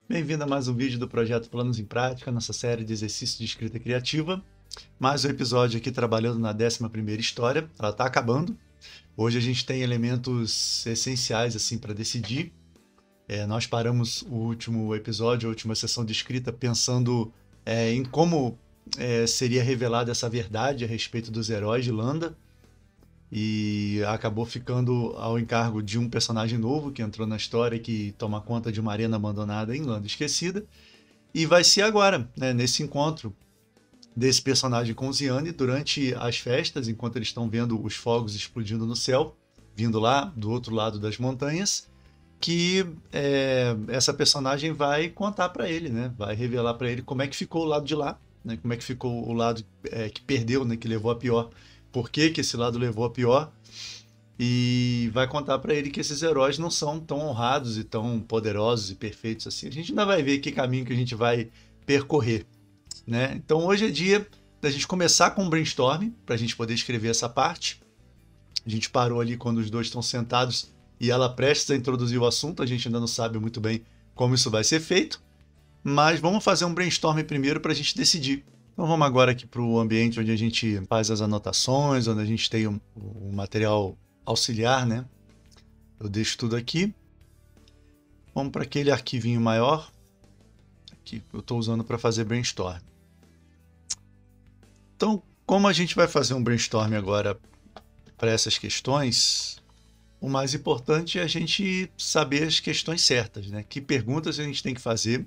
Bem-vindo a mais um vídeo do projeto Planos em Prática, nossa série de exercícios de escrita criativa. Mais um episódio aqui trabalhando na 11ª história. Ela está acabando. Hoje a gente tem elementos essenciais assim para decidir. Nós paramos o último episódio, a última sessão de escrita, pensando em como seria revelada essa verdade a respeito dos heróis de Landa. E acabou ficando ao encargo de um personagem novo que entrou na história, que toma conta de uma arena abandonada em Landa Esquecida. E vai ser agora, né, nesse encontro desse personagem com Ziane, durante as festas, enquanto eles estão vendo os fogos explodindo no céu, vindo lá do outro lado das montanhas, que essa personagem vai contar para ele, né, vai revelar para ele como é que ficou o lado de lá, né, como é que ficou o lado que perdeu, né, que levou a pior, por que que esse lado levou a pior, e vai contar para ele que esses heróis não são tão honrados e tão poderosos e perfeitos assim. A gente ainda vai ver que caminho que a gente vai percorrer, né? Então hoje é dia da gente começar com um brainstorm para a gente poder escrever essa parte. A gente parou ali quando os dois estão sentados e ela prestes a introduzir o assunto. A gente ainda não sabe muito bem como isso vai ser feito, mas vamos fazer um brainstorm primeiro para a gente decidir. Então vamos agora aqui para o ambiente onde a gente faz as anotações, onde a gente tem um material auxiliar, né? Eu deixo tudo aqui. Vamos para aquele arquivinho maior que eu estou usando para fazer brainstorm. Então, como a gente vai fazer um brainstorm agora para essas questões, o mais importante é a gente saber as questões certas, né? Que perguntas a gente tem que fazer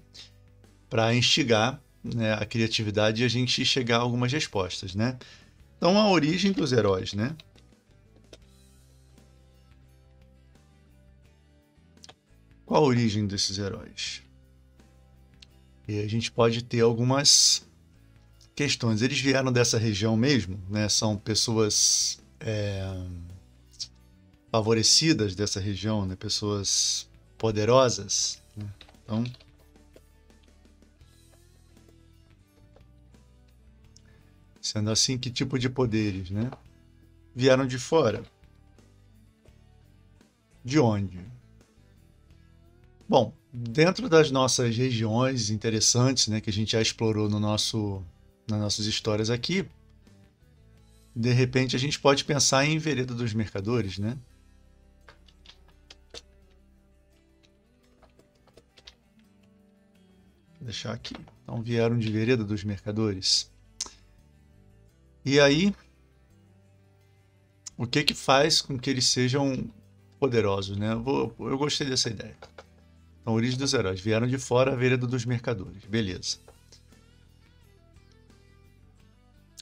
para instigar, né, a criatividade e a gente chegar a algumas respostas, né? Então, a origem dos heróis, né? Qual a origem desses heróis? E a gente pode ter algumas questões. Eles vieram dessa região mesmo, né? São pessoas favorecidas dessa região, né? Pessoas poderosas, né? Então, sendo assim, que tipo de poderes, né? Vieram de fora? De onde? Bom, dentro das nossas regiões interessantes, né, que a gente já explorou nas nossas histórias aqui, de repente a gente pode pensar em Vereda dos Mercadores, né? Vou deixar aqui. Então vieram de Vereda dos Mercadores. E aí, o que que faz com que eles sejam poderosos, né? Eu gostei dessa ideia. Então, origem dos heróis. Vieram de fora, a Vereda dos Mercadores. Beleza.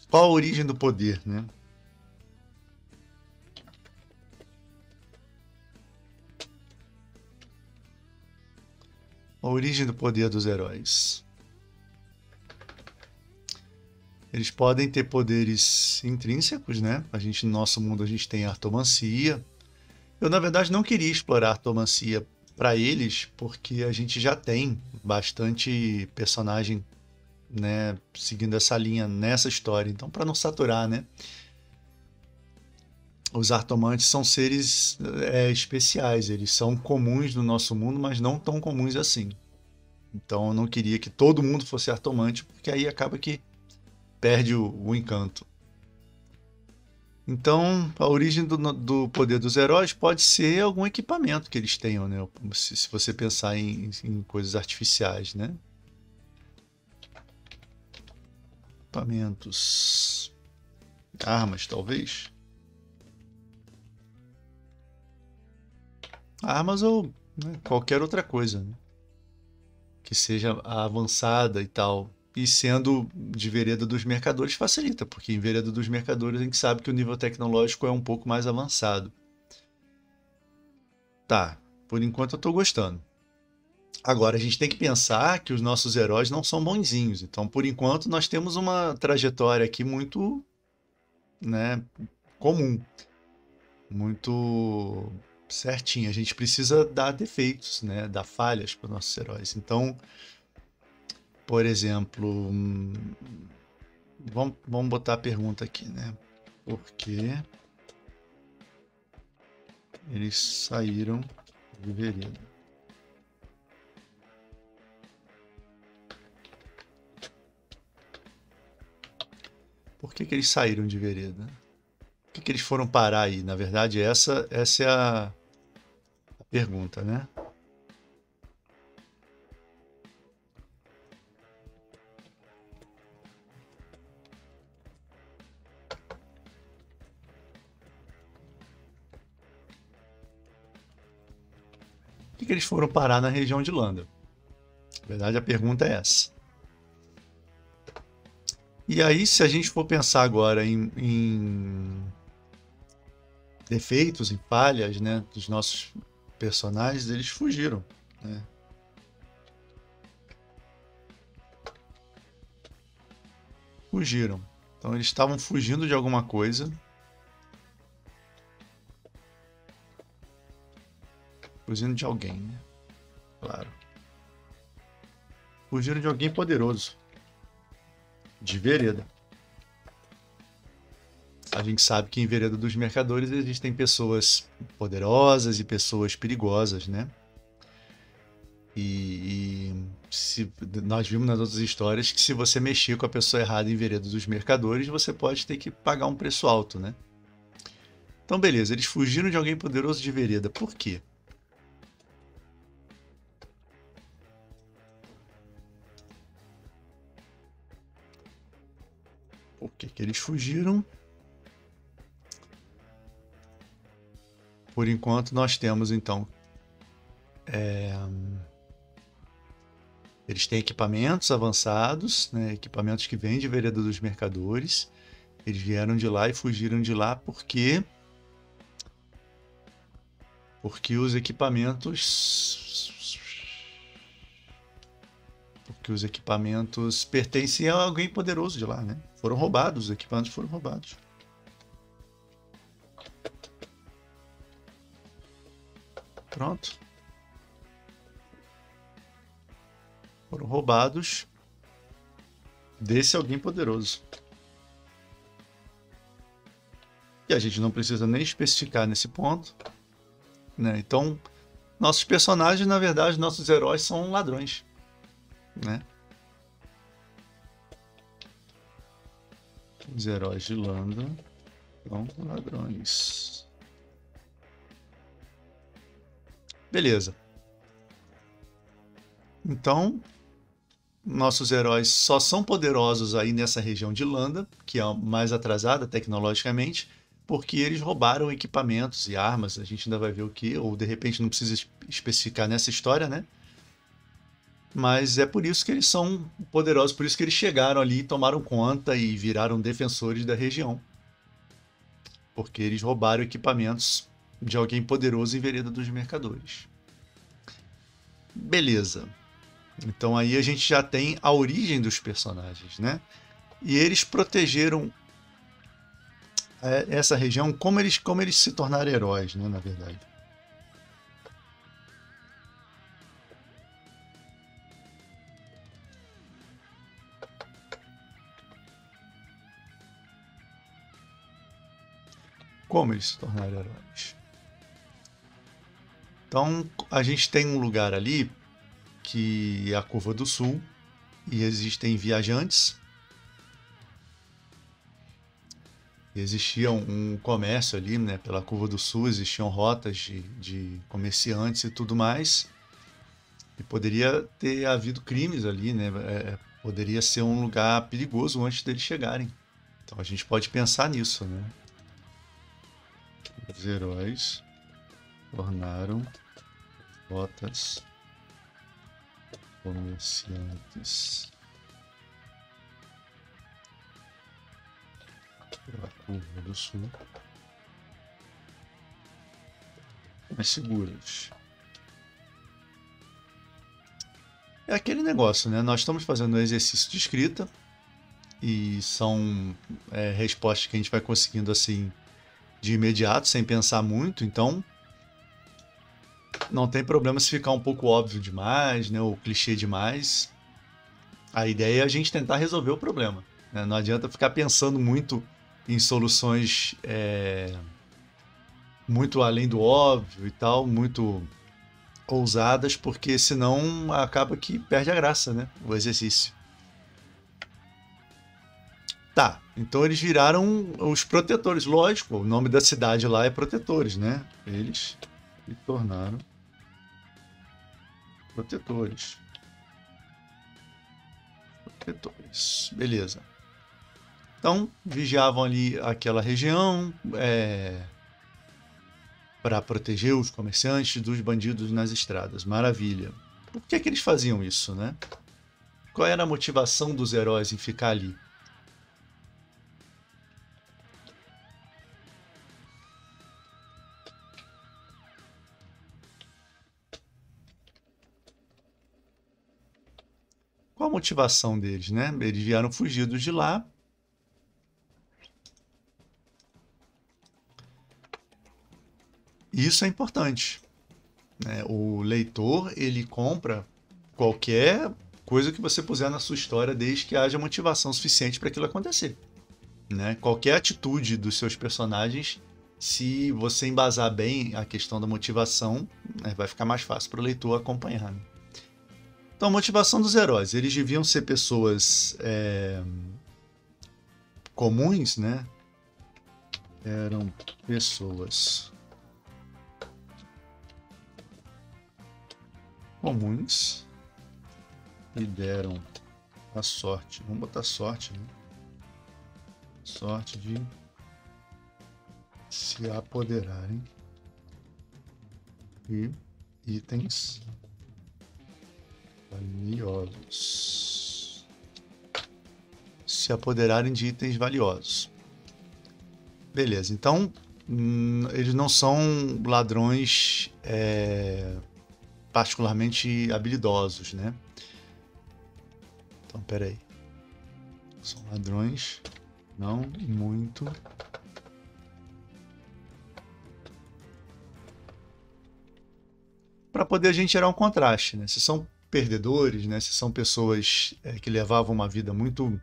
Qual a origem do poder, né? A origem do poder dos heróis. Eles podem ter poderes intrínsecos, né? No nosso mundo, a gente tem a artomancia. Eu, na verdade, não queria explorar a artomancia para eles, porque a gente já tem bastante personagem, né, seguindo essa linha nessa história. Então, para não saturar, né? Os artomantes são seres especiais. Eles são comuns no nosso mundo, mas não tão comuns assim. Então, eu não queria que todo mundo fosse artomante, porque aí acaba que perde o encanto. Então, a origem do poder dos heróis pode ser algum equipamento que eles tenham, né? Se você pensar em coisas artificiais, né? Equipamentos, armas, talvez. Armas ou, né, qualquer outra coisa, né, que seja avançada e tal. E sendo de Vereda dos Mercadores facilita, porque em Vereda dos Mercadores a gente sabe que o nível tecnológico é um pouco mais avançado. Tá, por enquanto eu tô gostando. Agora, a gente tem que pensar que os nossos heróis não são bonzinhos. Então, por enquanto, nós temos uma trajetória aqui muito, né, comum, muito certinha. A gente precisa dar defeitos, né, dar falhas para os nossos heróis. Então, por exemplo, vamos botar a pergunta aqui, né? Por que eles saíram de Vereda? Por que eles saíram de vereda? Por que eles foram parar aí? Na verdade, essa é a pergunta, né? Por que eles foram parar na região de Landa? Na verdade, a pergunta é essa. E aí, se a gente for pensar agora em defeitos, em falhas, né, dos nossos personagens, eles fugiram, né? Fugiram. Então eles estavam fugindo de alguma coisa. Fugindo de alguém, né? Claro. Fugiram de alguém poderoso. De vereda. A gente sabe que em Vereda dos Mercadores existem pessoas poderosas e pessoas perigosas, né? Nós vimos nas outras histórias que se você mexer com a pessoa errada em Vereda dos Mercadores, você pode ter que pagar um preço alto, né? Então, beleza, eles fugiram de alguém poderoso de Vereda. Por quê? Por que que eles fugiram? Por enquanto, nós temos, então... Eles têm equipamentos avançados, né? Equipamentos que vêm de Vereda dos Mercadores. Eles vieram de lá e fugiram de lá porque os equipamentos pertencem a alguém poderoso de lá, né? Foram roubados, os equipamentos foram roubados. Pronto. Foram roubados desse alguém poderoso. E a gente não precisa nem especificar nesse ponto, né? Então, nossos personagens, na verdade, nossos heróis são ladrões, né? Os heróis de Landa são ladrões. Beleza. Então, nossos heróis só são poderosos aí nessa região de Landa, que é mais atrasada tecnologicamente, porque eles roubaram equipamentos e armas. A gente ainda vai ver o que, ou de repente não precisa especificar nessa história, né? Mas é por isso que eles são poderosos, por isso que eles chegaram ali, tomaram conta e viraram defensores da região. Porque eles roubaram equipamentos de alguém poderoso em Vereda dos Mercadores. Beleza. Então aí a gente já tem a origem dos personagens, né? E eles protegeram essa região como eles se tornaram heróis, né, na verdade. Como eles se tornaram heróis? Então a gente tem um lugar ali que é a Curva do Sul e existem viajantes. Existia um comércio ali, né? Pela Curva do Sul existiam rotas de comerciantes e tudo mais. E poderia ter havido crimes ali, né? Poderia ser um lugar perigoso antes deles chegarem. Então a gente pode pensar nisso, né? Os heróis tornaram rotas comerciantes pela Curva do Sul mais seguras. É aquele negócio, né? Nós estamos fazendo um exercício de escrita e são respostas que a gente vai conseguindo assim de imediato, sem pensar muito, então não tem problema se ficar um pouco óbvio demais, né, ou clichê demais. A ideia é a gente tentar resolver o problema, né? Não adianta ficar pensando muito em soluções muito além do óbvio e tal, muito ousadas, porque senão acaba que perde a graça, né, o exercício. Tá, então eles viraram os protetores. Lógico, o nome da cidade lá é Protetores, né? Eles se tornaram protetores. Protetores, beleza. Então, vigiavam ali aquela região para proteger os comerciantes dos bandidos nas estradas. Maravilha. Por que que eles faziam isso, né? Qual era a motivação dos heróis em ficar ali? Qual a motivação deles, né? Eles vieram fugidos de lá. E isso é importante, né? O leitor, ele compra qualquer coisa que você puser na sua história, desde que haja motivação suficiente para aquilo acontecer, né? Qualquer atitude dos seus personagens, se você embasar bem a questão da motivação, né, vai ficar mais fácil para o leitor acompanhar, né? Então, a motivação dos heróis. Eles deviam ser pessoas comuns, né? Eram pessoas comuns e deram a sorte. Vamos botar sorte, né? Sorte de se apoderarem de itens valiosos. Se apoderarem de itens valiosos. Beleza, então eles não são ladrões particularmente habilidosos, né? Então, peraí. São ladrões não muito para poder a gente gerar um contraste, né? Se são perdedores, né? Se são pessoas que levavam uma vida muito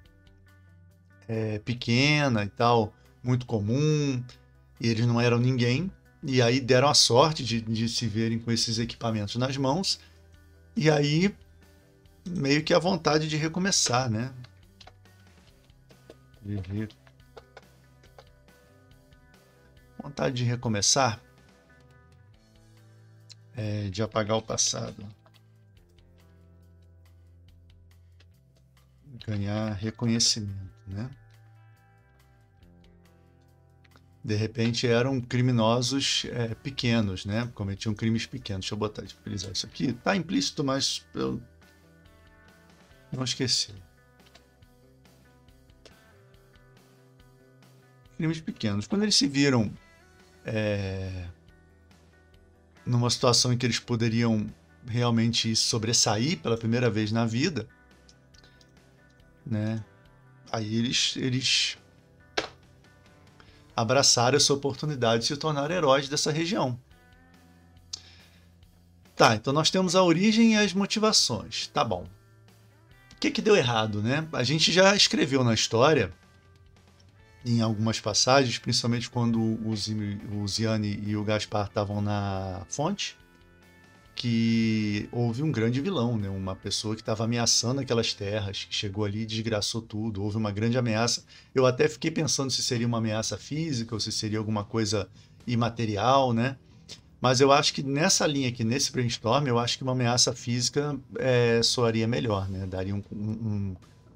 pequena e tal, muito comum, e eles não eram ninguém, e aí deram a sorte de se verem com esses equipamentos nas mãos, e aí meio que a vontade de recomeçar, né? Vontade de recomeçar, de apagar o passado, ganhar reconhecimento, né? De repente eram criminosos pequenos, né? Cometiam crimes pequenos. Deixa eu botar, utilizar isso aqui. Tá implícito, mas eu não esqueci. Crimes pequenos. Quando eles se viram numa situação em que eles poderiam realmente sobressair pela primeira vez na vida, né? Aí eles abraçaram essa oportunidade de se tornar heróis dessa região. Tá, então nós temos a origem e as motivações. Tá bom. O que deu errado, né? A gente já escreveu na história, em algumas passagens, principalmente quando o Ziane e o Gaspar estavam na fonte, que houve um grande vilão, né? Uma pessoa que estava ameaçando aquelas terras, que chegou ali e desgraçou tudo. Houve uma grande ameaça. Eu até fiquei pensando se seria uma ameaça física ou se seria alguma coisa imaterial, né? Mas eu acho que nessa linha aqui, nesse brainstorm, eu acho que uma ameaça física soaria melhor, né? Daria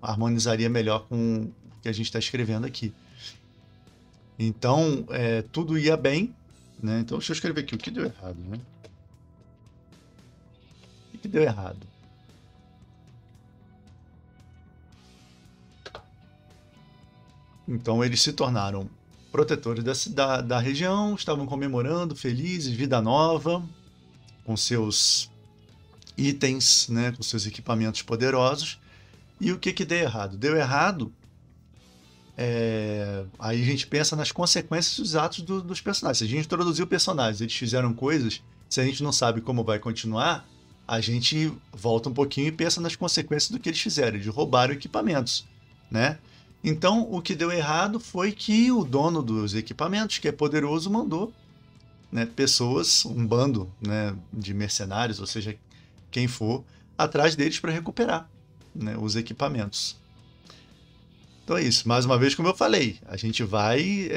harmonizaria melhor com o que a gente está escrevendo aqui. Então, tudo ia bem, né? Então, deixa eu escrever aqui o que deu errado, né? O que deu errado? Então, eles se tornaram protetores da região, estavam comemorando, felizes, vida nova, com seus itens, né? Com seus equipamentos poderosos. E o que deu errado? Deu errado. Aí a gente pensa nas consequências dos atos dos personagens. Se a gente introduziu personagens, eles fizeram coisas, se a gente não sabe como vai continuar, a gente volta um pouquinho e pensa nas consequências do que eles fizeram. Eles roubaram equipamentos, né? Então, o que deu errado foi que o dono dos equipamentos, que é poderoso, mandou, né, pessoas, um bando, né, de mercenários, ou seja, quem for, atrás deles para recuperar, né, os equipamentos. Então é isso. Mais uma vez, como eu falei, a gente vai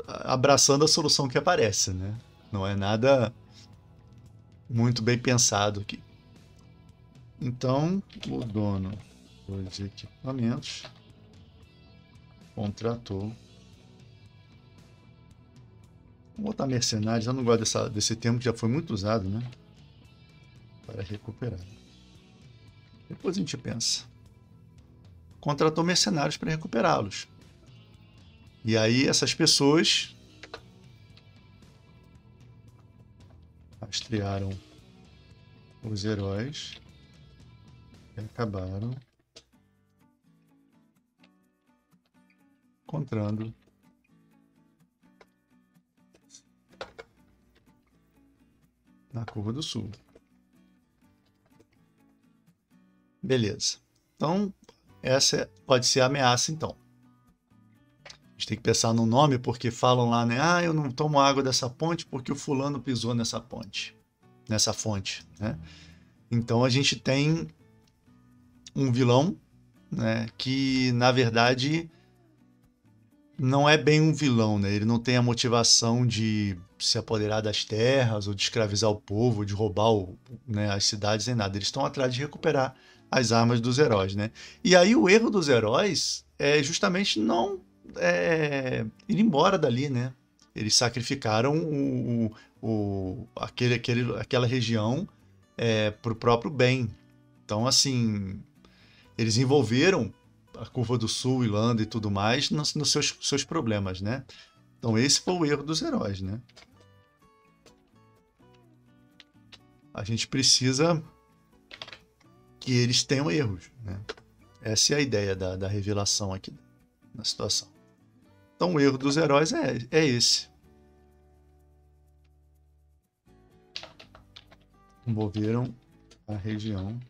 abraçando a solução que aparece, né? Não é nada muito bem pensado aqui. Então, o dono dos equipamentos contratou. Vou botar mercenários, eu não gosto desse termo que já foi muito usado, né? Para recuperar. Depois a gente pensa. Contratou mercenários para recuperá-los. E aí essas pessoas rastrearam os heróis e acabaram encontrando na Curva do Sul. Beleza. Então, essa pode ser a ameaça, então. A gente tem que pensar no nome, porque falam lá, né? Ah, eu não tomo água dessa ponte porque o fulano pisou nessa ponte, nessa fonte, né? Então, a gente tem um vilão, né? Que, na verdade, não é bem um vilão, né? Ele não tem a motivação de se apoderar das terras, ou de escravizar o povo, de roubar né, as cidades, nem nada. Eles estão atrás de recuperar as armas dos heróis, né? E aí o erro dos heróis é justamente não ir embora dali, né? Eles sacrificaram aquela região para o próprio bem. Então, assim, eles envolveram a Curva do Sul, Irlanda e tudo mais nos seus problemas, né? Então, esse foi o erro dos heróis, né? A gente precisa que eles tenham erros, né? Essa é a ideia da revelação aqui na situação. Então, o erro dos heróis é esse. Envolveram a região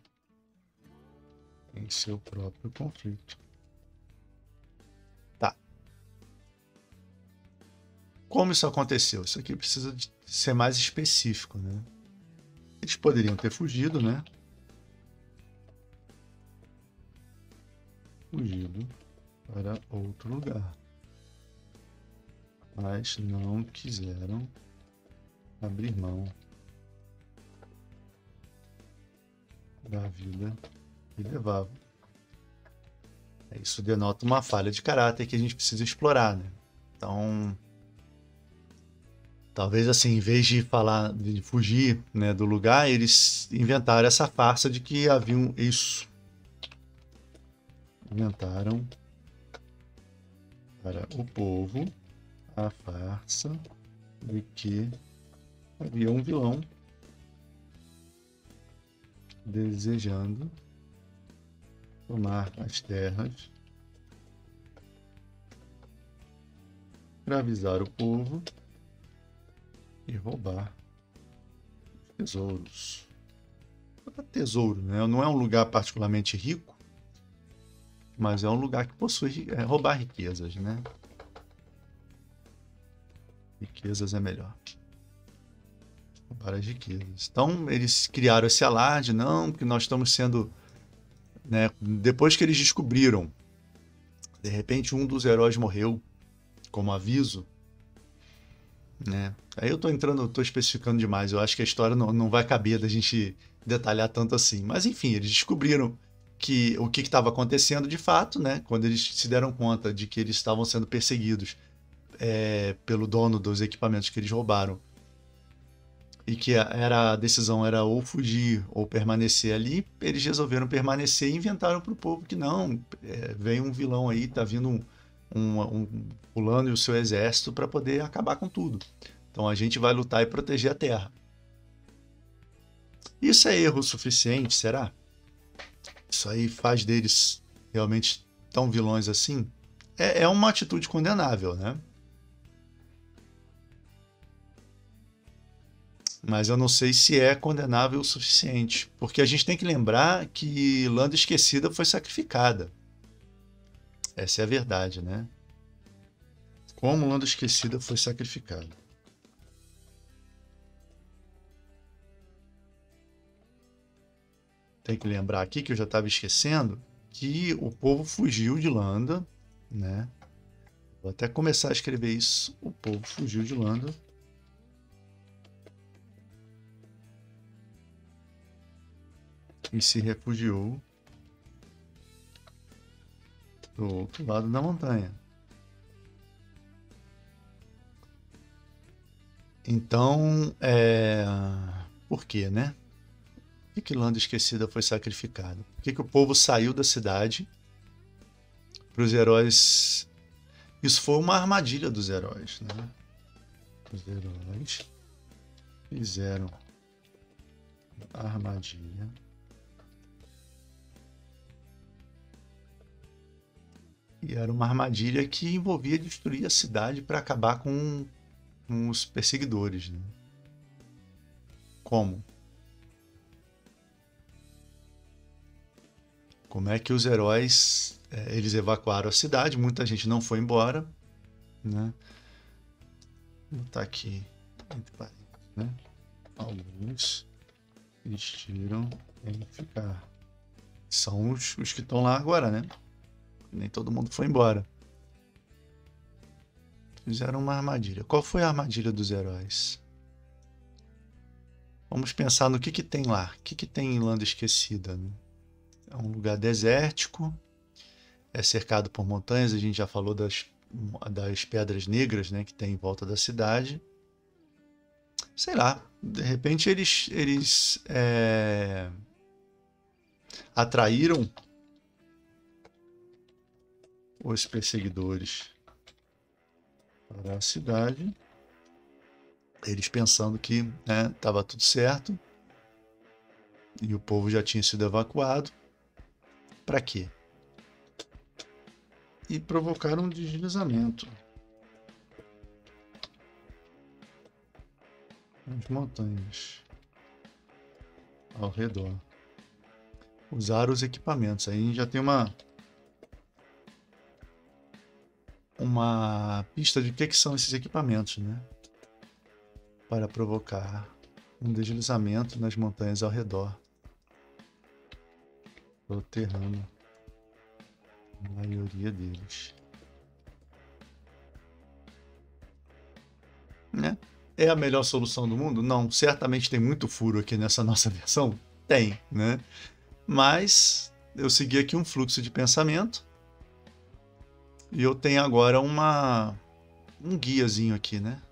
em seu próprio conflito. Tá. Como isso aconteceu? Isso aqui precisa de ser mais específico, né? Eles poderiam ter fugido, né? Fugido para outro lugar. Mas não quiseram abrir mão da vida que levavam. Isso denota uma falha de caráter que a gente precisa explorar, né? Então, talvez assim, em vez de falar de fugir, né, do lugar, eles inventaram essa farsa de que haviam isso. Inventaram para o povo a farsa de que havia um vilão desejando tomar as terras, escravizar o povo e roubar os tesouros. Tesouro, né? Não é um lugar particularmente rico, mas é um lugar que possui roubar riquezas, né? Riquezas é melhor. Roubar as riquezas. Então, eles criaram esse alarde, não, porque nós estamos sendo... Né? Depois que eles descobriram, de repente um dos heróis morreu, como aviso, né? Aí eu tô especificando demais, eu acho que a história não vai caber da gente detalhar tanto assim. Mas enfim, eles descobriram que o que estava acontecendo de fato, né? Quando eles se deram conta de que eles estavam sendo perseguidos pelo dono dos equipamentos que eles roubaram, e que a decisão era ou fugir ou permanecer ali, eles resolveram permanecer e inventaram para o povo que não, vem um vilão aí, tá vindo um fulano e o seu exército para poder acabar com tudo. Então a gente vai lutar e proteger a terra. Isso é erro suficiente, será? Isso aí faz deles realmente tão vilões assim? É uma atitude condenável, né? Mas eu não sei se é condenável o suficiente, porque a gente tem que lembrar que Landa Esquecida foi sacrificada. Essa é a verdade, né? Como Landa Esquecida foi sacrificada. Tem que lembrar aqui que eu já estava esquecendo que o povo fugiu de Landa né? Vou até começar a escrever isso. O povo fugiu de Landa. E se refugiou do outro lado da montanha. Então, por quê, né? Por que Landa Esquecida foi sacrificada? Por que o povo saiu da cidade para os heróis? Isso foi uma armadilha dos heróis, né? Os heróis fizeram a armadilha. E era uma armadilha que envolvia destruir a cidade para acabar com os perseguidores, né? Como? Como é que os heróis eles evacuaram a cidade? Muita gente não foi embora, né? Vou botar aqui entre parênteses, né? Alguns insistiram em ficar. São os que estão lá agora, né? Nem todo mundo foi embora. Fizeram uma armadilha. Qual foi a armadilha dos heróis? Vamos pensar no que tem lá. O que tem em Landa Esquecida, né? É um lugar desértico, é cercado por montanhas, a gente já falou das pedras negras, né, que tem em volta da cidade. Sei lá, de repente eles atraíram os perseguidores para a cidade, eles pensando que estava tudo certo e o povo já tinha sido evacuado. Para quê? E provocaram um deslizamento nas montanhas ao redor. Usaram os equipamentos. Aí a gente já tem uma pista de que são esses equipamentos, né? Para provocar um deslizamento nas montanhas ao redor, protegendo a maioria deles. Né? É a melhor solução do mundo? Não, certamente tem muito furo aqui nessa nossa versão. Tem, né? Mas eu segui aqui um fluxo de pensamento e eu tenho agora um guiazinho aqui, né?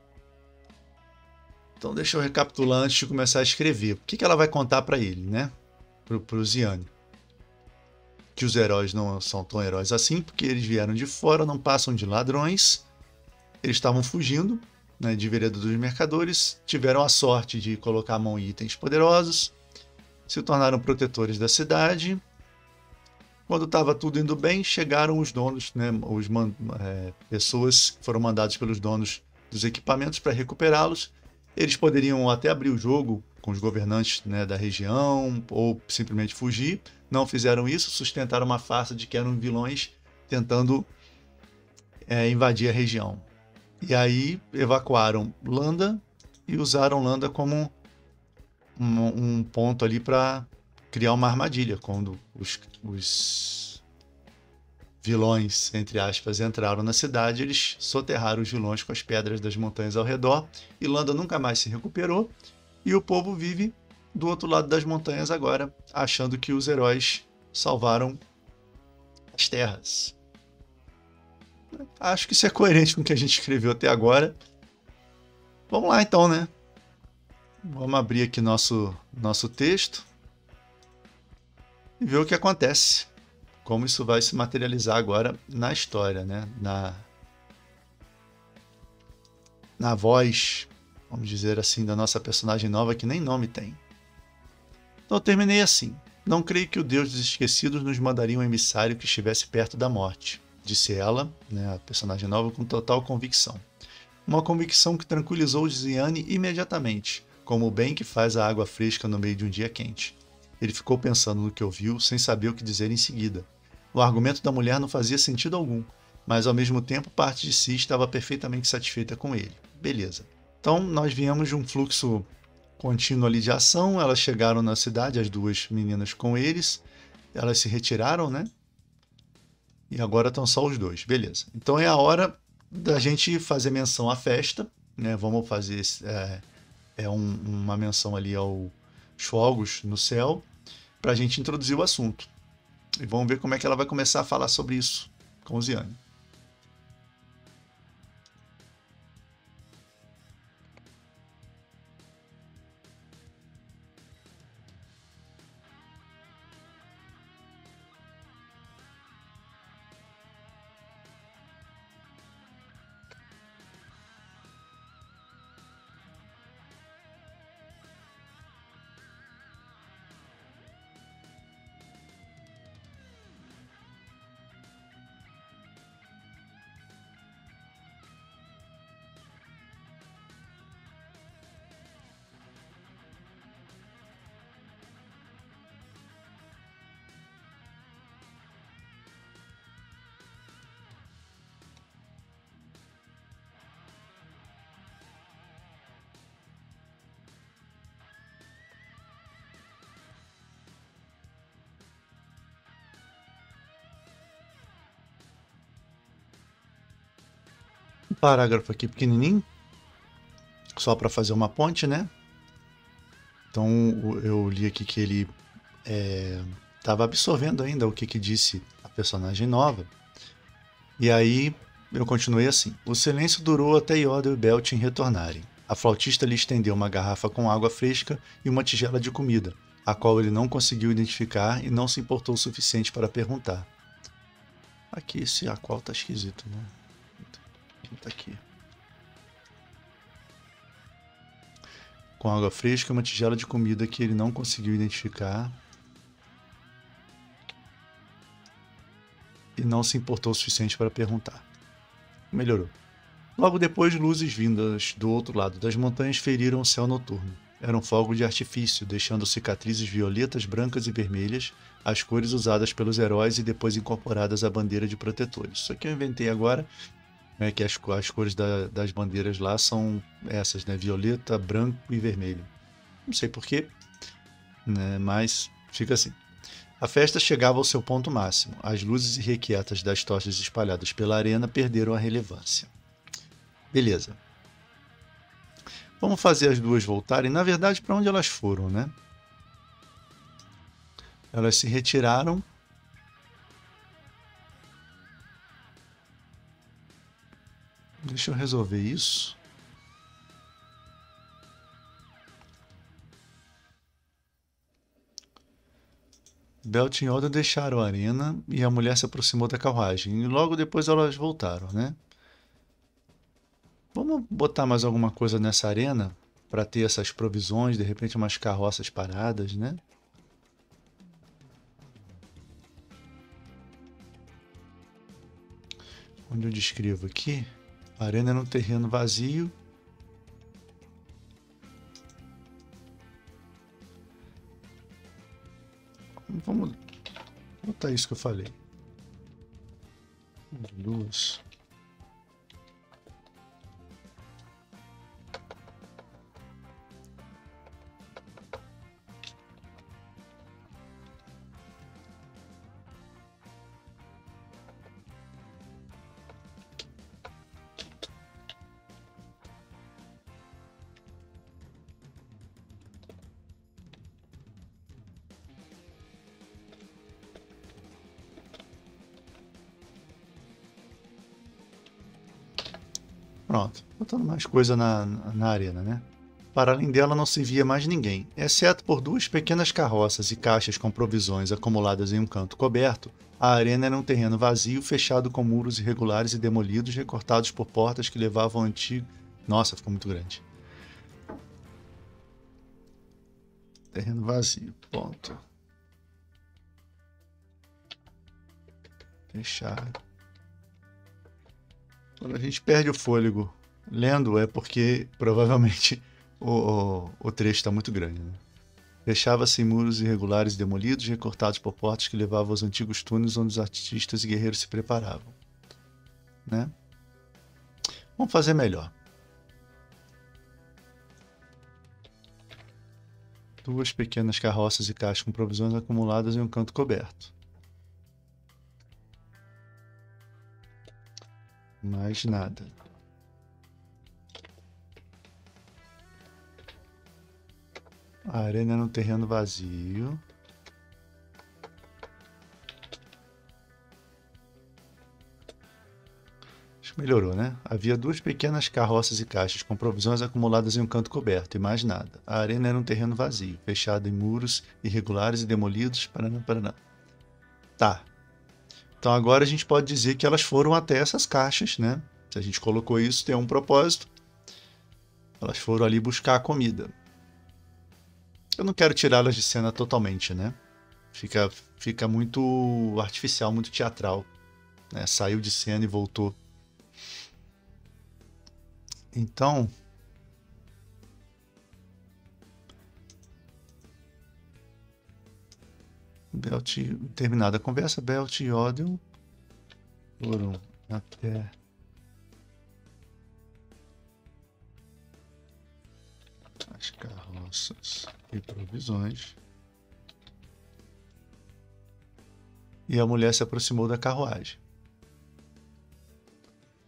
Então deixa eu recapitular antes de começar a escrever. O que ela vai contar para ele, né? Pro Ziane. Que os heróis não são tão heróis assim, porque eles vieram de fora, não passam de ladrões. Eles estavam fugindo, né, de Vereda dos Mercadores, tiveram a sorte de colocar a mão em itens poderosos, se tornaram protetores da cidade. Quando estava tudo indo bem, chegaram os donos, né, pessoas que foram mandadas pelos donos dos equipamentos para recuperá-los. Eles poderiam até abrir o jogo com os governantes, né, da região ou simplesmente fugir. Não fizeram isso, sustentaram uma farsa de que eram vilões tentando invadir a região. E aí evacuaram Landa e usaram Landa como um ponto ali para criar uma armadilha. Quando os vilões, entre aspas, entraram na cidade, eles soterraram os vilões com as pedras das montanhas ao redor. E Landa nunca mais se recuperou. E o povo vive do outro lado das montanhas agora, achando que os heróis salvaram as terras. Acho que isso é coerente com o que a gente escreveu até agora. Vamos lá então, né? Vamos abrir aqui nosso texto e ver o que acontece. Como isso vai se materializar agora na história, né? Na voz, vamos dizer assim, da nossa personagem nova, que nem nome tem. Então eu terminei assim. Não creio que o Deus dos Esquecidos nos mandaria um emissário que estivesse perto da morte, disse ela, né, a personagem nova, com total convicção. Uma convicção que tranquilizou Ziane imediatamente, como o bem que faz a água fresca no meio de um dia quente. Ele ficou pensando no que ouviu, sem saber o que dizer em seguida. O argumento da mulher não fazia sentido algum, mas ao mesmo tempo parte de si estava perfeitamente satisfeita com ele. Beleza. Então nós viemos de um fluxo contínuo ali de ação, elas chegaram na cidade, as duas meninas com eles, elas se retiraram, né? E E agora estão só os dois, beleza. Então é a hora da gente fazer menção à festa, né? Vamos fazer uma menção ali aos fogos no céu, para a gente introduzir o assunto. E vamos ver como é que ela vai começar a falar sobre isso com o Ziane. Um parágrafo aqui pequenininho, só para fazer uma ponte, né? Então eu li aqui que ele estava absorvendo ainda o que disse a personagem nova. E aí eu continuei assim. O silêncio durou até Yodel e Beltin retornarem. A flautista lhe estendeu uma garrafa com água fresca e uma tigela de comida, a qual ele não conseguiu identificar e não se importou o suficiente para perguntar. Aqui esse a qual tá esquisito, né? Quem tá aqui? Com água fresca e uma tigela de comida que ele não conseguiu identificar e não se importou o suficiente para perguntar. Melhorou. Logo depois, luzes vindas do outro lado das montanhas feriram o céu noturno. Eram fogos de artifício, deixando cicatrizes violetas, brancas e vermelhas, as cores usadas pelos heróis e depois incorporadas à bandeira de protetores. Isso aqui eu inventei agora, né, que as cores das bandeiras lá são essas, né, violeta, branco e vermelho. Não sei porquê, né, mas fica assim. A festa chegava ao seu ponto máximo. As luzes irrequietas das tochas espalhadas pela arena perderam a relevância. Beleza. Vamos fazer as duas voltarem. Na verdade, para onde elas foram, né? Elas se retiraram. Deixa eu resolver isso. Belt e Oda deixaram a arena e a mulher se aproximou da carruagem. E logo depois elas voltaram, né? Vamos botar mais alguma coisa nessa arena para ter essas provisões, de repente umas carroças paradas, né? Onde eu descrevo aqui, a arena é num terreno vazio. Vamos botar isso que eu falei. Duas. Pronto, botando mais coisa na arena, né? Para além dela não se via mais ninguém, exceto por duas pequenas carroças e caixas com provisões acumuladas em um canto coberto. A arena era um terreno vazio, fechado com muros irregulares e demolidos, recortados por portas que levavam ao antigo... Nossa, ficou muito grande. Terreno vazio, ponto. Fechado. Quando a gente perde o fôlego lendo, é porque provavelmente o trecho está muito grande. Né? Fechava-se em muros irregulares e demolidos, recortados por portas que levavam aos antigos túneis onde os artistas e guerreiros se preparavam. Né? Vamos fazer melhor. Duas pequenas carroças e caixas com provisões acumuladas em um canto coberto. Mais nada. A arena era um terreno vazio. Acho que melhorou, né? Havia 2 pequenas carroças e caixas com provisões acumuladas em um canto coberto e mais nada. A arena era um terreno vazio, fechado em muros irregulares e demolidos. Paraná, paraná. Tá. Então agora a gente pode dizer que elas foram até essas caixas, né? Se a gente colocou isso, tem um propósito. Elas foram ali buscar a comida. Eu não quero tirá-las de cena totalmente, né? Fica muito artificial, muito teatral, né? Saiu de cena e voltou. Então, terminada a conversa, Belt e Odin foram até as carroças e provisões. E a mulher se aproximou da carruagem.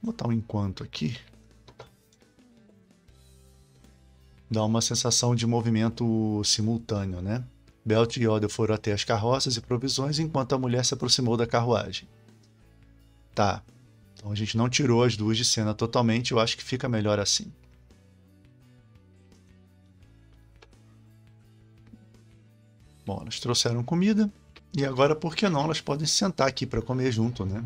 Vou botar um enquanto aqui. Dá uma sensação de movimento simultâneo, né? Belt e Odin foram até as carroças e provisões enquanto a mulher se aproximou da carruagem. Tá. Então a gente não tirou as duas de cena totalmente, eu acho que fica melhor assim. Bom, elas trouxeram comida e agora, por que não, elas podem se sentar aqui para comer junto, né?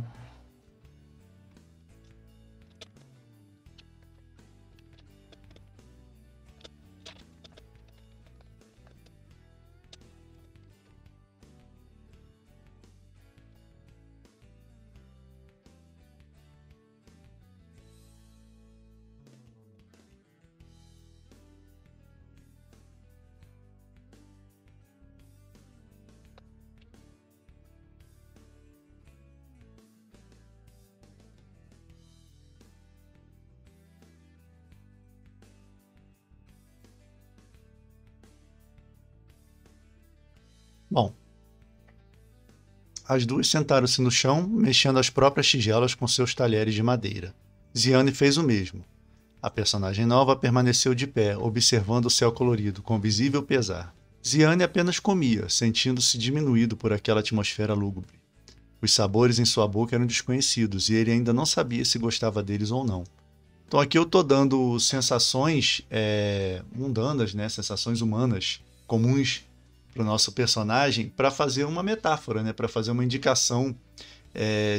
Bom, as duas sentaram-se no chão, mexendo as próprias tigelas com seus talheres de madeira. Ziane fez o mesmo. A personagem nova permaneceu de pé, observando o céu colorido, com visível pesar. Ziane apenas comia, sentindo-se diminuído por aquela atmosfera lúgubre. Os sabores em sua boca eram desconhecidos e ele ainda não sabia se gostava deles ou não. Então aqui eu estou dando sensações mundanas, né? Sensações humanas, comuns para o nosso personagem, para fazer uma metáfora, né? Para fazer uma indicação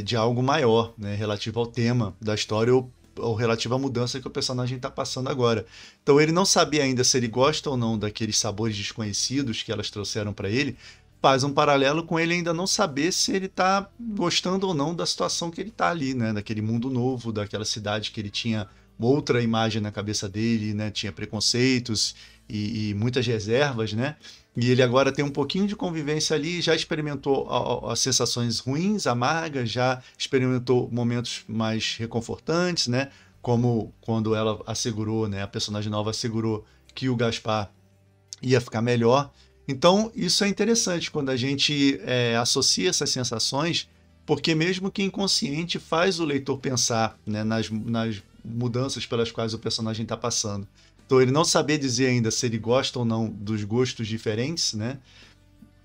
de algo maior, né? Relativo ao tema da história ou relativo à mudança que o personagem está passando agora. Então ele não sabia ainda se ele gosta ou não daqueles sabores desconhecidos que elas trouxeram para ele, faz um paralelo com ele ainda não saber se ele está gostando ou não da situação que ele está ali, né? Daquele mundo novo, daquela cidade que ele tinha outra imagem na cabeça dele, né? Tinha preconceitos e muitas reservas, né? E ele agora tem um pouquinho de convivência ali, já experimentou as sensações ruins, amargas, já experimentou momentos mais reconfortantes, né? Como quando ela assegurou, né? A personagem nova assegurou que o Gaspar ia ficar melhor. Então, isso é interessante quando a gente associa essas sensações, porque mesmo que inconsciente faz o leitor pensar, né, nas mudanças pelas quais o personagem está passando. Então, ele não saber dizer ainda se ele gosta ou não dos gostos diferentes, né?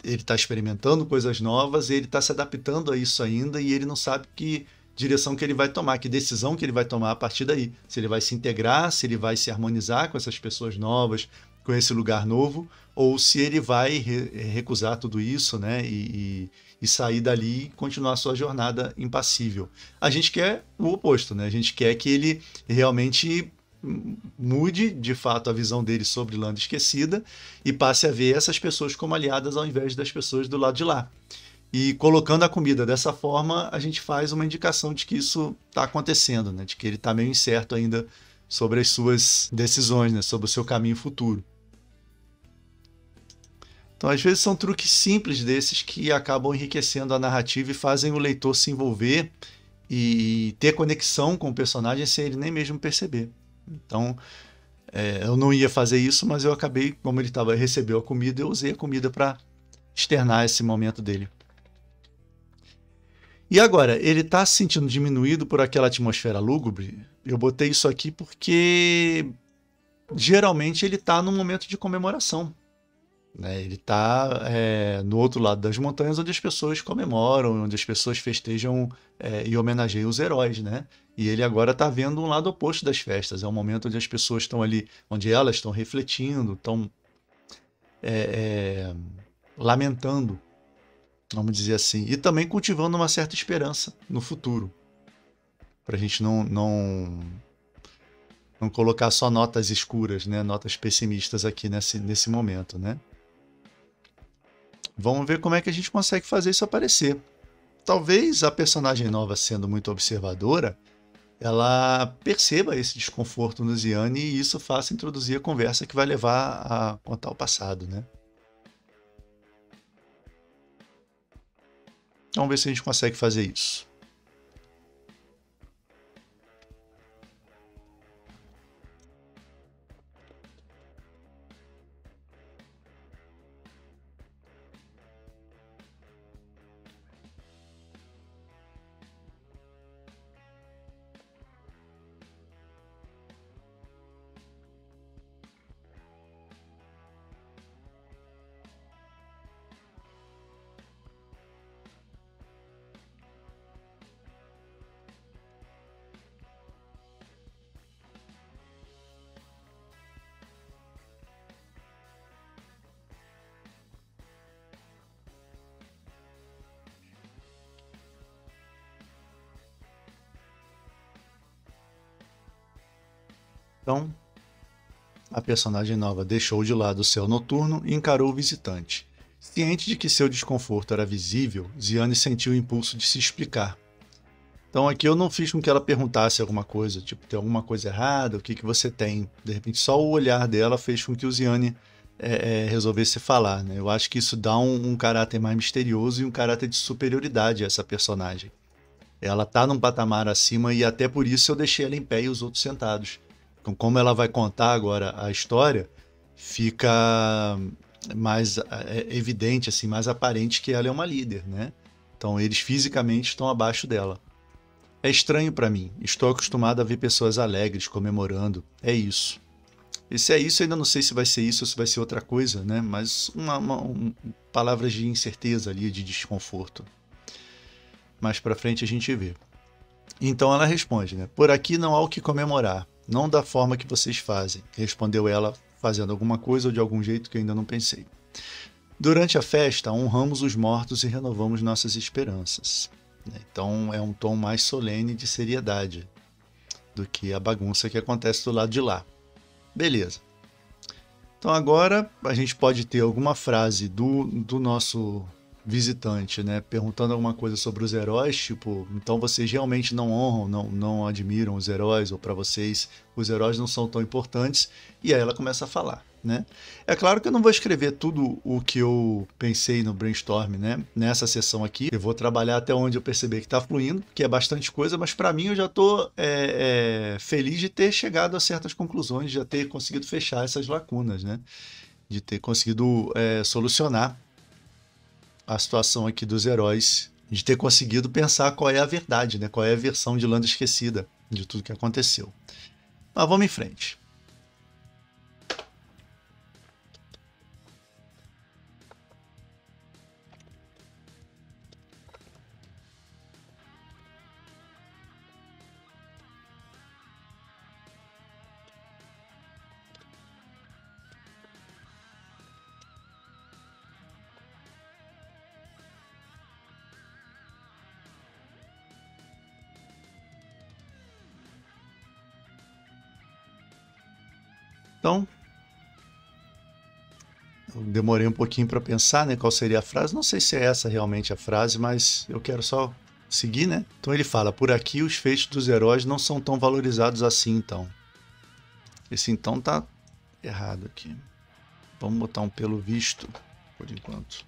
Ele está experimentando coisas novas, ele está se adaptando a isso ainda e ele não sabe que direção que ele vai tomar, que decisão que ele vai tomar a partir daí. Se ele vai se integrar, se ele vai se harmonizar com essas pessoas novas, com esse lugar novo, ou se ele vai recusar tudo isso, né? E sair dali e continuar a sua jornada impassível. A gente quer o oposto, né? A gente quer que ele realmente mude de fato a visão dele sobre Landa Esquecida e passe a ver essas pessoas como aliadas ao invés das pessoas do lado de lá. E colocando a comida dessa forma, a gente faz uma indicação de que isso está acontecendo, né? De que ele está meio incerto ainda sobre as suas decisões, né? Sobre o seu caminho futuro. Então, às vezes, são truques simples desses que acabam enriquecendo a narrativa e fazem o leitor se envolver e ter conexão com o personagem sem ele nem mesmo perceber. Então, eu não ia fazer isso, mas eu acabei, como ele recebeu a comida, eu usei a comida para externar esse momento dele. E agora, ele está se sentindo diminuído por aquela atmosfera lúgubre? Eu botei isso aqui porque geralmente ele está num momento de comemoração. Né? Ele está no outro lado das montanhas, onde as pessoas comemoram, onde as pessoas festejam e homenageiam os heróis, né? E ele agora está vendo um lado oposto das festas. É um momento onde as pessoas estão ali, onde elas estão refletindo, estão lamentando, vamos dizer assim, e também cultivando uma certa esperança no futuro, para a gente não colocar só notas escuras, né? Notas pessimistas aqui nesse momento, né? Vamos ver como é que a gente consegue fazer isso aparecer. Talvez a personagem nova, sendo muito observadora, ela perceba esse desconforto no Ziane e isso faça introduzir a conversa que vai levar a contar o passado, né? Vamos ver se a gente consegue fazer isso. Então, a personagem nova deixou de lado o céu noturno e encarou o visitante. Ciente de que seu desconforto era visível, Ziane sentiu o impulso de se explicar. Então aqui eu não fiz com que ela perguntasse alguma coisa, tipo, tem alguma coisa errada, o que que você tem? De repente só o olhar dela fez com que o Ziane resolvesse falar, né? Eu acho que isso dá um caráter mais misterioso e um caráter de superioridade a essa personagem. Ela tá num patamar acima e até por isso eu deixei ela em pé e os outros sentados. Então, como ela vai contar agora a história, fica mais evidente, assim, mais aparente que ela é uma líder, né? Então, eles fisicamente estão abaixo dela. É estranho para mim. Estou acostumado a ver pessoas alegres, comemorando. É isso. E se é isso, ainda não sei se vai ser isso ou se vai ser outra coisa, né? Mas palavras de incerteza ali, de desconforto. Mais para frente a gente vê. Então ela responde, né? Por aqui não há o que comemorar. Não da forma que vocês fazem. Respondeu ela, fazendo alguma coisa ou de algum jeito que eu ainda não pensei. Durante a festa, honramos os mortos e renovamos nossas esperanças. Então é um tom mais solene de seriedade do que a bagunça que acontece do lado de lá. Beleza. Então agora a gente pode ter alguma frase do nosso visitante, né, perguntando alguma coisa sobre os heróis, tipo, então vocês realmente não honram, não admiram os heróis, ou para vocês os heróis não são tão importantes, e aí ela começa a falar, né? É claro que eu não vou escrever tudo o que eu pensei no brainstorm, né, nessa sessão aqui, eu vou trabalhar até onde eu perceber que está fluindo, que é bastante coisa, mas para mim eu já estou feliz de ter chegado a certas conclusões, de já ter conseguido fechar essas lacunas, né, de ter conseguido solucionar a situação aqui dos heróis, de ter conseguido pensar qual é a verdade, né? Qual é a versão de Landa Esquecida de tudo que aconteceu. Mas vamos em frente. Então, eu demorei um pouquinho para pensar, né, qual seria a frase. Não sei se é essa realmente a frase, mas eu quero só seguir, né? Então ele fala: por aqui os feitos dos heróis não são tão valorizados assim, então. Esse então tá errado aqui. Vamos botar um pelo visto, por enquanto.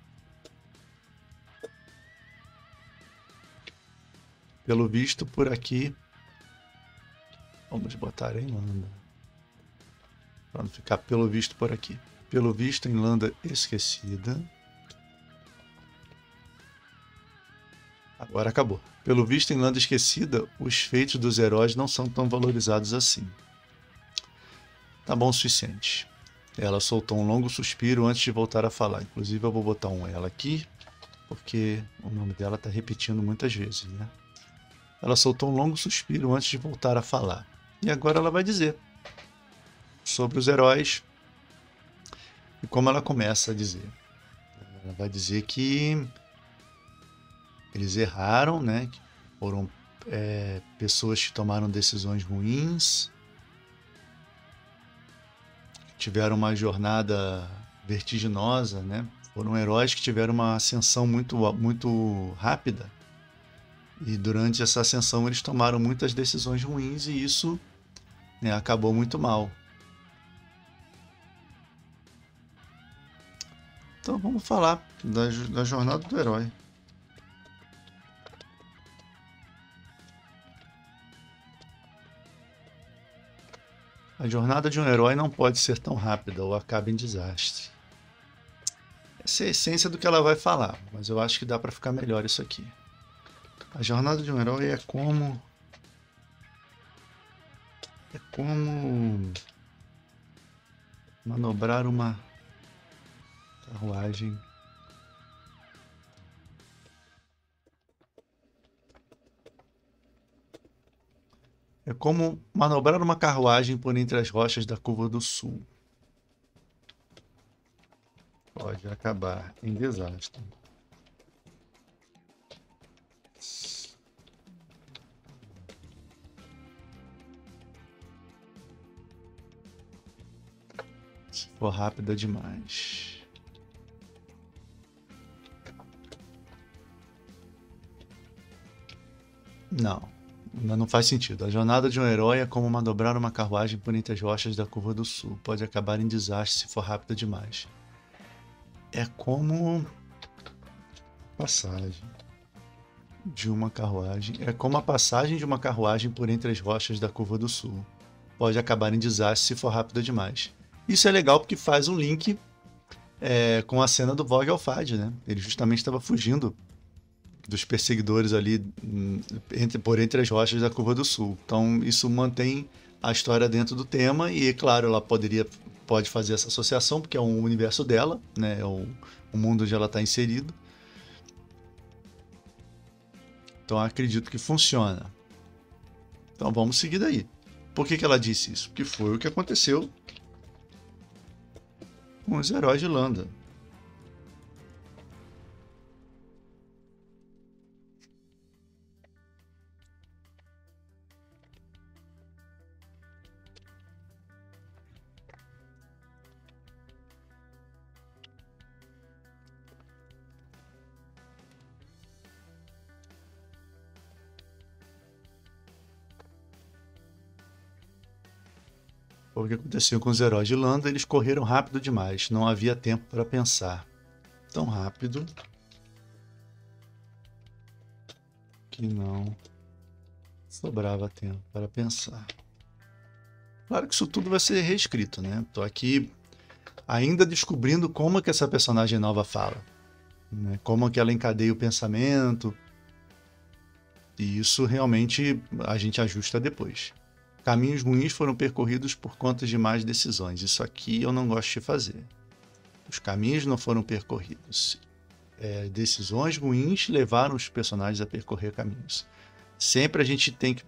Pelo visto, por aqui. Vamos botar em Landa. Para não ficar pelo visto por aqui. Pelo visto em Landa Esquecida. Agora acabou. Pelo visto, em Landa Esquecida, os feitos dos heróis não são tão valorizados assim. Tá bom o suficiente. Ela soltou um longo suspiro antes de voltar a falar. Inclusive, eu vou botar um ela aqui, porque o nome dela tá repetindo muitas vezes, né? Ela soltou um longo suspiro antes de voltar a falar. E agora ela vai dizer sobre os heróis e como ela começa a dizer. Ela vai dizer que eles erraram, né? Que foram pessoas que tomaram decisões ruins, tiveram uma jornada vertiginosa, né? Foram heróis que tiveram uma ascensão muito rápida. E durante essa ascensão eles tomaram muitas decisões ruins e isso, né, acabou muito mal. Então vamos falar da jornada do herói. A jornada de um herói não pode ser tão rápida ou acaba em desastre. Essa é a essência do que ela vai falar, mas eu acho que dá para ficar melhor isso aqui. A jornada de um herói é como manobrar uma carruagem É como manobrar uma carruagem por entre as rochas da Curva do Sul. Pode acabar em desastre. Se for rápida demais. Não, não faz sentido. A jornada de um herói é como manobrar uma carruagem por entre as rochas da Curva do Sul. Pode acabar em desastre se for rápida demais. É como passagem de uma carruagem. É como a passagem de uma carruagem por entre as rochas da Curva do Sul. Pode acabar em desastre se for rápida demais. Isso é legal porque faz um link com a cena do Vogue ao Fad, né? Ele justamente estava fugindo dos perseguidores ali por entre as rochas da Curva do Sul. Então isso mantém a história dentro do tema e, claro, ela pode fazer essa associação porque é um universo dela, né? É o mundo onde ela está inserido. Então acredito que funciona. Então vamos seguir daí. Por que ela disse isso? Porque foi o que aconteceu com os heróis de Landa. O que aconteceu com os heróis de Landa? Eles correram rápido demais, não havia tempo para pensar. Tão rápido que não sobrava tempo para pensar. Claro que isso tudo vai ser reescrito, né? Tô aqui ainda descobrindo como que essa personagem nova fala, né? Como que ela encadeia o pensamento. E isso realmente a gente ajusta depois. Caminhos ruins foram percorridos por conta de más decisões. Isso aqui eu não gosto de fazer. Os caminhos não foram percorridos. Decisões ruins levaram os personagens a percorrer caminhos. Sempre a gente tem que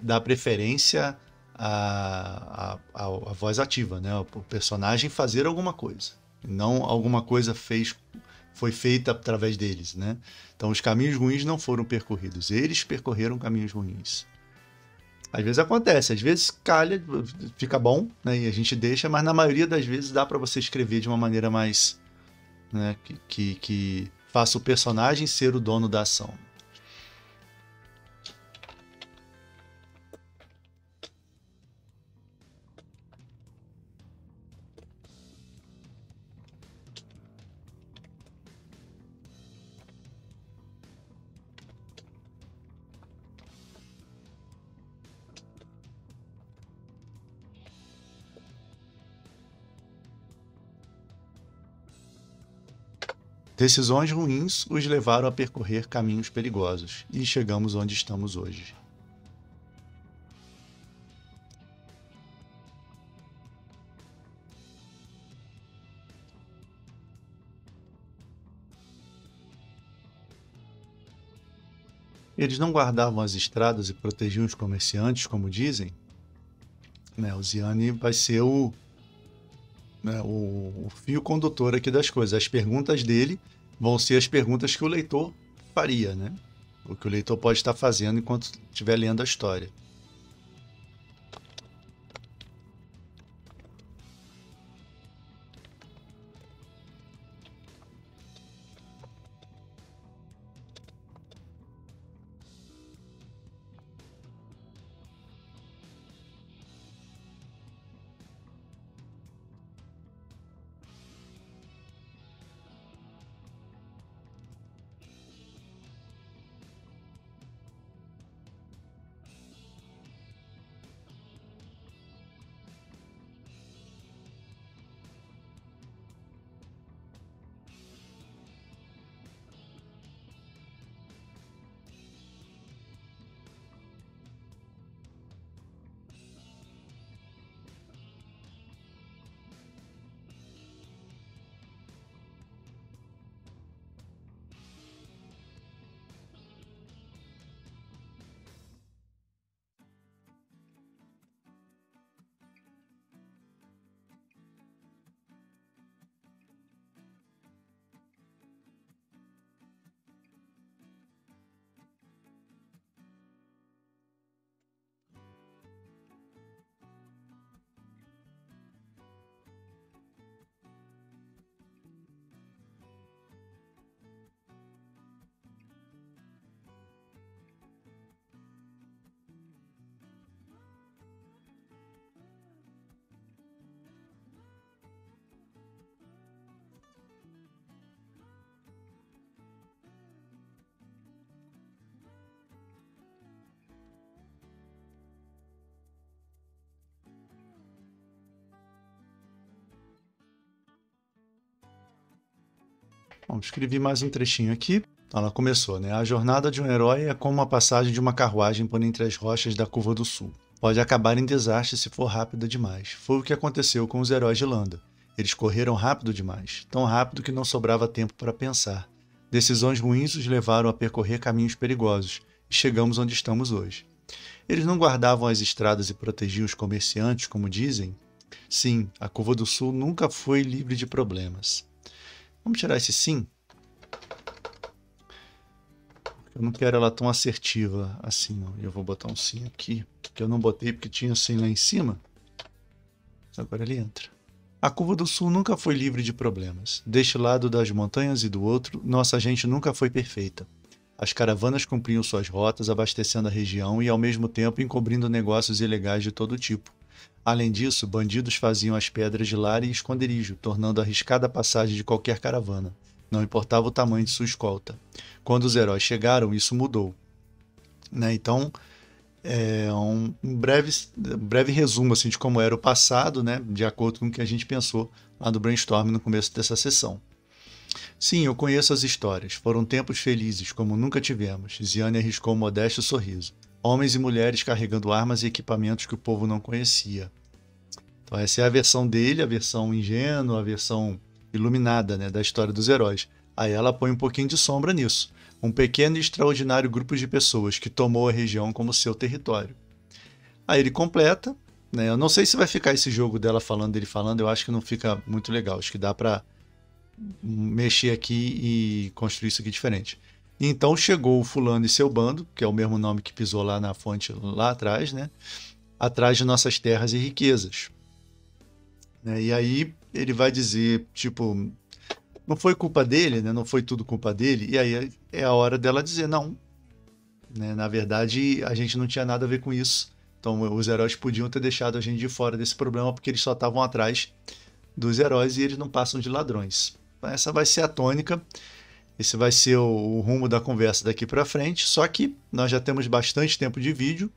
dar preferência à voz ativa, né? O personagem fazer alguma coisa. Não alguma coisa foi feita através deles, né? Então os caminhos ruins não foram percorridos. Eles percorreram caminhos ruins. Às vezes acontece, às vezes calha, fica bom, né? E a gente deixa, mas na maioria das vezes dá para você escrever de uma maneira mais, né, que faça o personagem ser o dono da ação. Decisões ruins os levaram a percorrer caminhos perigosos e chegamos onde estamos hoje. Eles não guardavam as estradas e protegiam os comerciantes, como dizem, né? O Ziane vai ser o fio condutor aqui das coisas. As perguntas dele vão ser as perguntas que o leitor faria, né? O que o leitor pode estar fazendo enquanto estiver lendo a história. Bom, escrevi mais um trechinho aqui. Então, ela começou, né? A jornada de um herói é como a passagem de uma carruagem por entre as rochas da Curva do Sul. Pode acabar em desastre se for rápida demais. Foi o que aconteceu com os heróis de Landa. Eles correram rápido demais, tão rápido que não sobrava tempo para pensar. Decisões ruins os levaram a percorrer caminhos perigosos, e chegamos onde estamos hoje. Eles não guardavam as estradas e protegiam os comerciantes, como dizem? Sim, a Curva do Sul nunca foi livre de problemas. Vamos tirar esse sim? Eu não quero ela tão assertiva assim, não. Eu vou botar um sim aqui, que eu não botei porque tinha sim lá em cima. Mas agora ele entra. A Curva do Sul nunca foi livre de problemas. Deste lado das montanhas e do outro, nossa gente nunca foi perfeita. As caravanas cumpriam suas rotas, abastecendo a região e, ao mesmo tempo, encobrindo negócios ilegais de todo tipo. Além disso, bandidos faziam as pedras de lar e esconderijo, tornando arriscada a passagem de qualquer caravana. Não importava o tamanho de sua escolta. Quando os heróis chegaram, isso mudou. Né? Então, um breve resumo assim, de como era o passado, né? De acordo com o que a gente pensou lá do brainstorm no começo dessa sessão. Sim, eu conheço as histórias. Foram tempos felizes, como nunca tivemos. Ziane arriscou um modesto sorriso. Homens e mulheres carregando armas e equipamentos que o povo não conhecia. Então essa é a versão dele, a versão ingênua, a versão iluminada, né, da história dos heróis. Aí ela põe um pouquinho de sombra nisso. Um pequeno e extraordinário grupo de pessoas que tomou a região como seu território. Aí ele completa, né? Eu não sei se vai ficar esse jogo dele falando, eu acho que não fica muito legal. Acho que dá para mexer aqui e construir isso aqui diferente. Então chegou o fulano e seu bando, que é o mesmo nome que pisou lá na fonte lá atrás, né? Atrás de nossas terras e riquezas. Né? E aí ele vai dizer, tipo, não foi culpa dele, né? Não foi tudo culpa dele. E aí é a hora dela dizer não. Né? Na verdade, a gente não tinha nada a ver com isso. Então os heróis podiam ter deixado a gente de fora desse problema porque eles só estavam atrás dos heróis e eles não passam de ladrões. Então, essa vai ser a tônica. Esse vai ser o rumo da conversa daqui para frente, só que nós já temos bastante tempo de vídeo.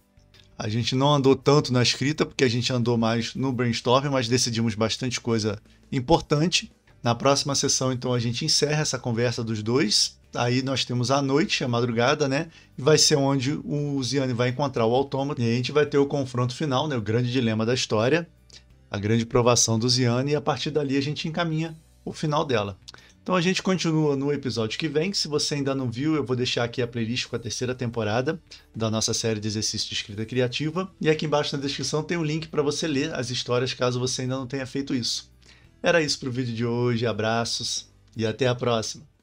A gente não andou tanto na escrita, porque a gente andou mais no brainstorm, mas decidimos bastante coisa importante. Na próxima sessão, então, a gente encerra essa conversa dos dois. Aí nós temos a noite, a madrugada, né? E vai ser onde o Ziane vai encontrar o autômato. E a gente vai ter o confronto final, né? O grande dilema da história, a grande provação do Ziane. E a partir dali a gente encaminha o final dela. Então a gente continua no episódio que vem. Se você ainda não viu, eu vou deixar aqui a playlist com a terceira temporada da nossa série de exercícios de escrita criativa. E aqui embaixo na descrição tem um link para você ler as histórias, caso você ainda não tenha feito isso. Era isso para o vídeo de hoje, abraços e até a próxima!